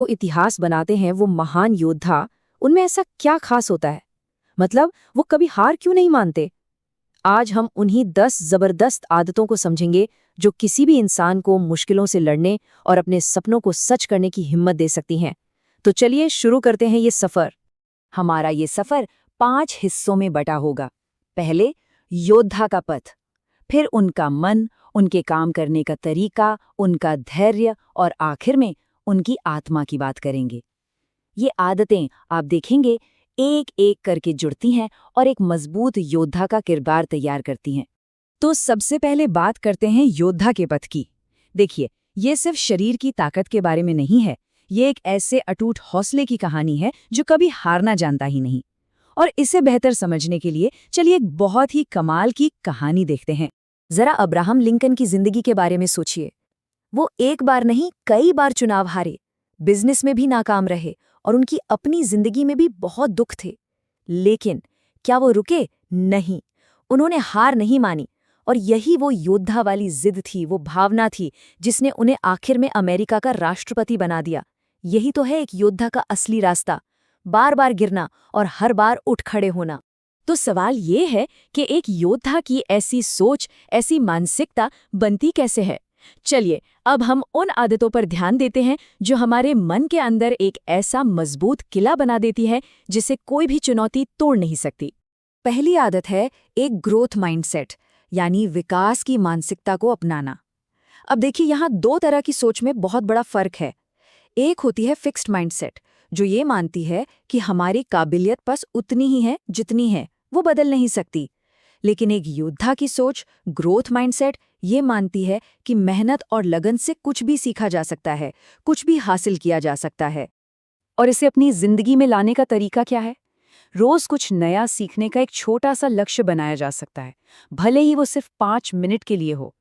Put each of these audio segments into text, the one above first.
वो इतिहास बनाते हैं, वो महान योद्धा, उनमें ऐसा क्या खास होता है? मतलब वो कभी हार क्यों नहीं मानते? आज हम उन्हीं 10 जबरदस्त आदतों को समझेंगे जो किसी भी इंसान को मुश्किलों से लड़ने और अपने सपनों को सच करने की हिम्मत दे सकती हैं। तो चलिए शुरू करते हैं ये सफर। हमारा ये सफर 5 हिस्सों में बटा होगा। पहले योद्धा का पथ, फिर उनका मन, उनके काम करने का तरीका, उनका धैर्य और आखिर में उनकी आत्मा की बात करेंगे। ये आदतें आप देखेंगे एक एक करके जुड़ती हैं और एक मजबूत योद्धा का किरदार तैयार करती हैं। तो सबसे पहले बात करते हैं योद्धा के पथ की। देखिए, ये सिर्फ शरीर की ताकत के बारे में नहीं है, ये एक ऐसे अटूट हौसले की कहानी है जो कभी हारना जानता ही नहीं। और इसे बेहतर समझने के लिए चलिए एक बहुत ही कमाल की कहानी देखते हैं। जरा अब्राहम लिंकन की जिंदगी के बारे में सोचिए। वो एक बार नहीं, कई बार चुनाव हारे, बिजनेस में भी नाकाम रहे और उनकी अपनी जिंदगी में भी बहुत दुख थे। लेकिन क्या वो रुके? नहीं, उन्होंने हार नहीं मानी। और यही वो योद्धा वाली जिद थी, वो भावना थी जिसने उन्हें आखिर में अमेरिका का राष्ट्रपति बना दिया। यही तो है एक योद्धा का असली रास्ता, बार बार गिरना और हर बार उठ खड़े होना। तो सवाल ये है कि एक योद्धा की ऐसी सोच, ऐसी मानसिकता बनती कैसे है? चलिए अब हम उन आदतों पर ध्यान देते हैं जो हमारे मन के अंदर एक ऐसा मजबूत किला बना देती है जिसे कोई भी चुनौती तोड़ नहीं सकती। पहली आदत है एक ग्रोथ माइंडसेट, यानी विकास की मानसिकता को अपनाना। अब देखिए, यहाँ दो तरह की सोच में बहुत बड़ा फर्क है। एक होती है फिक्स्ड माइंडसेट, जो ये मानती है कि हमारी काबिलियत बस उतनी ही है जितनी है, वो बदल नहीं सकती। लेकिन एक योद्धा की सोच, ग्रोथ माइंडसेट, ये मानती है कि मेहनत और लगन से कुछ भी सीखा जा सकता है, कुछ भी हासिल किया जा सकता है। और इसे अपनी जिंदगी में लाने का तरीका क्या है? रोज कुछ नया सीखने का एक छोटा सा लक्ष्य बनाया जा सकता है, भले ही वो सिर्फ 5 मिनट के लिए हो।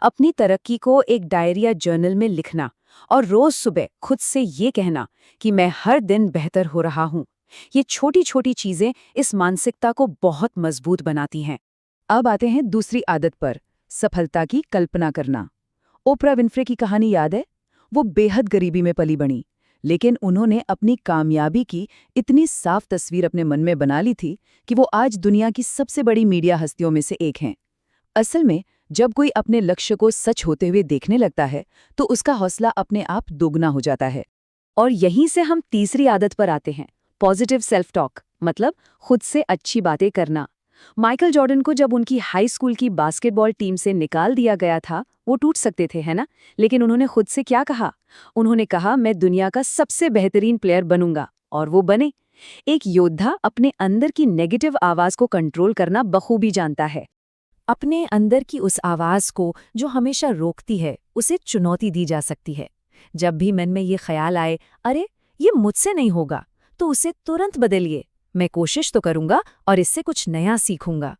अपनी तरक्की को एक डायरी या जर्नल में लिखना और रोज सुबह खुद से ये कहना कि मैं हर दिन बेहतर हो रहा हूँ। ये छोटी छोटी चीजें इस मानसिकता को बहुत मजबूत बनाती हैं। अब आते हैं दूसरी आदत पर, सफलता की कल्पना करना। ओपरा विन्फ्रे की कहानी याद है? वो बेहद गरीबी में पली बड़ी, लेकिन उन्होंने अपनी कामयाबी की इतनी साफ तस्वीर अपने मन में बना ली थी कि वो आज दुनिया की सबसे बड़ी मीडिया हस्तियों में से एक हैं। असल में जब कोई अपने लक्ष्य को सच होते हुए देखने लगता है तो उसका हौसला अपने आप दोगुना हो जाता है। और यहीं से हम तीसरी आदत पर आते हैं, पॉजिटिव सेल्फ टॉक, मतलब खुद से अच्छी बातें करना। माइकल जॉर्डन को जब उनकी हाई स्कूल की बास्केटबॉल टीम से निकाल दिया गया था, वो टूट सकते थे, है ना? लेकिन उन्होंने खुद से क्या कहा? उन्होंने कहा, मैं दुनिया का सबसे बेहतरीन प्लेयर बनूंगा, और वो बने। एक योद्धा अपने अंदर की नेगेटिव आवाज को कंट्रोल करना बखूबी जानता है। अपने अंदर की उस आवाज को जो हमेशा रोकती है, उसे चुनौती दी जा सकती है। जब भी मन में ये ख्याल आए, अरे ये मुझसे नहीं होगा, तो उसे तुरंत बदलिए। मैं कोशिश तो करूंगा और इससे कुछ नया सीखूंगा।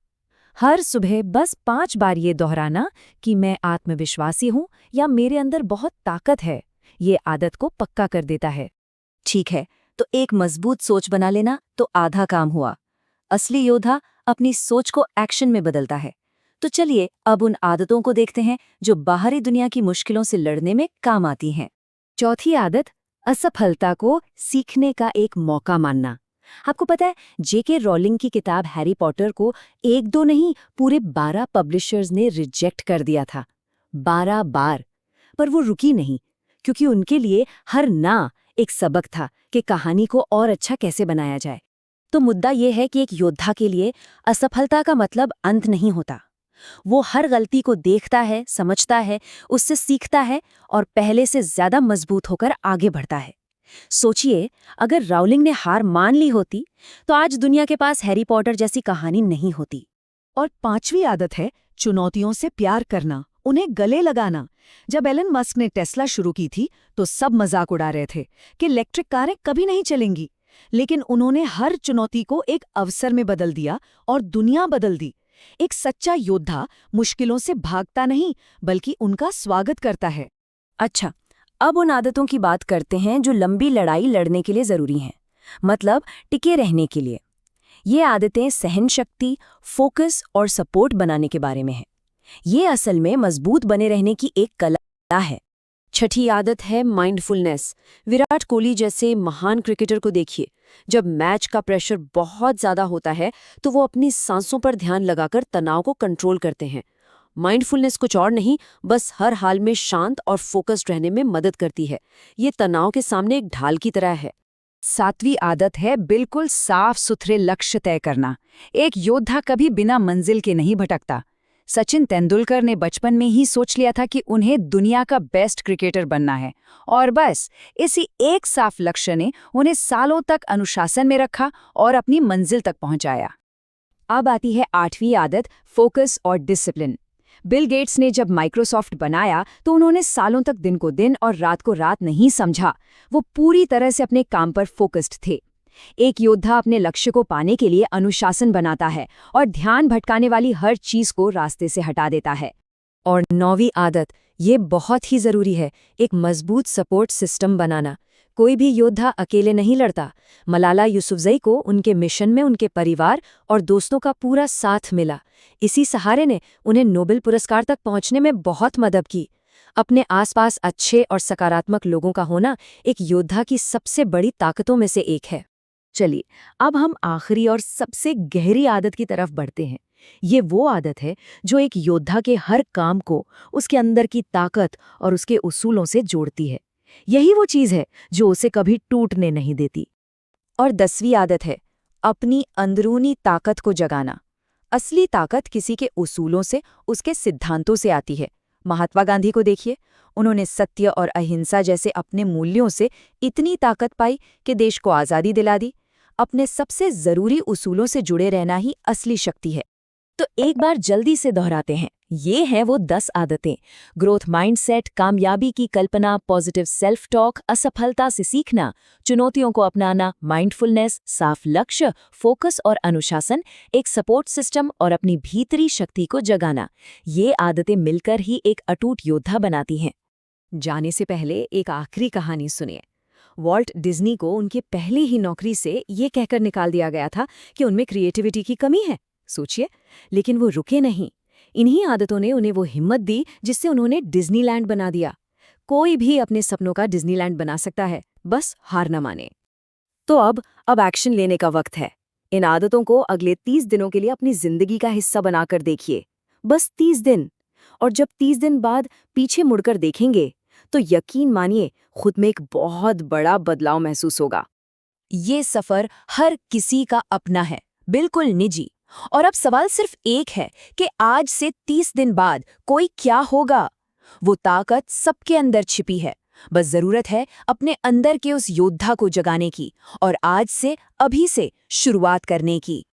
हर सुबह बस 5 बार ये दोहराना कि मैं आत्मविश्वासी हूं या मेरे अंदर बहुत ताकत है, ये आदत को पक्का कर देता है। ठीक है, तो एक मजबूत सोच बना लेना तो आधा काम हुआ। असली योद्धा अपनी सोच को एक्शन में बदलता है। तो चलिए अब उन आदतों को देखते हैं जो बाहरी दुनिया की मुश्किलों से लड़ने में काम आती हैं। चौथी आदत, असफलता को सीखने का एक मौका मानना। आपको पता है, जेके रॉलिंग की किताब हैरी पॉटर को 1-2 नहीं, पूरे 12 पब्लिशर्स ने रिजेक्ट कर दिया था। 12 बार। पर वो रुकी नहीं, क्योंकि उनके लिए हर ना एक सबक था कि कहानी को और अच्छा कैसे बनाया जाए। तो मुद्दा ये है कि एक योद्धा के लिए असफलता का मतलब अंत नहीं होता। वो हर गलती को देखता है, समझता है, उससे सीखता है और पहले से ज्यादा मजबूत होकर आगे बढ़ता है। सोचिए, अगर राउलिंग ने हार मान ली होती तो आज दुनिया के पास हैरी पॉटर जैसी कहानी नहीं होती। और पांचवी आदत है चुनौतियों से प्यार करना, उन्हें गले लगाना। जब एलन मस्क ने टेस्ला शुरू की थी तो सब मजाक उड़ा रहे थे कि इलेक्ट्रिक कारें कभी नहीं चलेंगी, लेकिन उन्होंने हर चुनौती को एक अवसर में बदल दिया और दुनिया बदल दी। एक सच्चा योद्धा मुश्किलों से भागता नहीं, बल्कि उनका स्वागत करता है। अच्छा, अब उन आदतों की बात करते हैं जो लंबी लड़ाई लड़ने के लिए जरूरी हैं, मतलब टिके रहने के लिए। ये आदतें सहन शक्ति, फोकस और सपोर्ट बनाने के बारे में हैं। ये असल में मजबूत बने रहने की एक कला है। छठी आदत है माइंडफुलनेस। विराट कोहली जैसे महान क्रिकेटर को देखिए, जब मैच का प्रेशर बहुत ज्यादा होता है तो वो अपनी सांसों पर ध्यान लगाकर तनाव को कंट्रोल करते हैं। माइंडफुलनेस कुछ और नहीं, बस हर हाल में शांत और फोकस्ड रहने में मदद करती है। ये तनाव के सामने एक ढाल की तरह है। 7वीं आदत है बिल्कुल साफ सुथरे लक्ष्य तय करना। एक योद्धा कभी बिना मंजिल के नहीं भटकता। सचिन तेंदुलकर ने बचपन में ही सोच लिया था कि उन्हें दुनिया का बेस्ट क्रिकेटर बनना है, और बस इसी एक साफ लक्ष्य ने उन्हें सालों तक अनुशासन में रखा और अपनी मंजिल तक पहुंचाया। अब आती है 8वीं आदत, फोकस और डिसिप्लिन। बिल गेट्स ने जब माइक्रोसॉफ्ट बनाया तो उन्होंने सालों तक दिन को दिन और रात को रात नहीं समझा। वो पूरी तरह से अपने काम पर फोकस्ड थे। एक योद्धा अपने लक्ष्य को पाने के लिए अनुशासन बनाता है और ध्यान भटकाने वाली हर चीज को रास्ते से हटा देता है। और 9वीं आदत, ये बहुत ही जरूरी है, एक मजबूत सपोर्ट सिस्टम बनाना। कोई भी योद्धा अकेले नहीं लड़ता। मलाला यूसुफजई को उनके मिशन में उनके परिवार और दोस्तों का पूरा साथ मिला। इसी सहारे ने उन्हें नोबेल पुरस्कार तक पहुंचने में बहुत मदद की। अपने आसपास अच्छे और सकारात्मक लोगों का होना एक योद्धा की सबसे बड़ी ताकतों में से एक है। चलिए, अब हम आखिरी और सबसे गहरी आदत की तरफ बढ़ते हैं। ये वो आदत है जो एक योद्धा के हर काम को उसके अंदर की ताकत और उसके उसूलों से जोड़ती है। यही वो चीज है जो उसे कभी टूटने नहीं देती। और 10वीं आदत है अपनी अंदरूनी ताकत को जगाना। असली ताकत किसी के उसूलों से, उसके सिद्धांतों से आती है। महात्मा गांधी को देखिए, उन्होंने सत्य और अहिंसा जैसे अपने मूल्यों से इतनी ताकत पाई कि देश को आज़ादी दिला दी। अपने सबसे जरूरी उसूलों से जुड़े रहना ही असली शक्ति है। तो एक बार जल्दी से दोहराते हैं, ये हैं वो 10 आदतें। ग्रोथ माइंडसेट, कामयाबी की कल्पना, पॉजिटिव सेल्फ टॉक, असफलता से सीखना, चुनौतियों को अपनाना, माइंडफुलनेस, साफ लक्ष्य, फोकस और अनुशासन, एक सपोर्ट सिस्टम और अपनी भीतरी शक्ति को जगाना। ये आदतें मिलकर ही एक अटूट योद्धा बनाती हैं। जाने से पहले एक आखिरी कहानी सुनिए। वॉल्ट डिज्नी को उनकी पहली ही नौकरी से ये कहकर निकाल दिया गया था कि उनमें क्रिएटिविटी की कमी है। सोचिए, लेकिन वो रुके नहीं। इन्हीं आदतों ने उन्हें वो हिम्मत दी जिससे उन्होंने डिज्नीलैंड बना दिया। कोई भी अपने सपनों का डिज्नीलैंड बना सकता है, बस हार न माने। तो अब एक्शन लेने का वक्त है। इन आदतों को अगले 30 दिनों के लिए अपनी जिंदगी का हिस्सा बनाकर देखिए। बस 30 दिन। और जब 30 दिन बाद पीछे मुड़कर देखेंगे तो यकीन मानिए, खुद में एक बहुत बड़ा बदलाव महसूस होगा। ये सफर हर किसी का अपना है, बिल्कुल निजी। और अब सवाल सिर्फ एक है कि आज से 30 दिन बाद कोई क्या होगा। वो ताकत सबके अंदर छिपी है, बस जरूरत है अपने अंदर के उस योद्धा को जगाने की और आज से, अभी से शुरुआत करने की।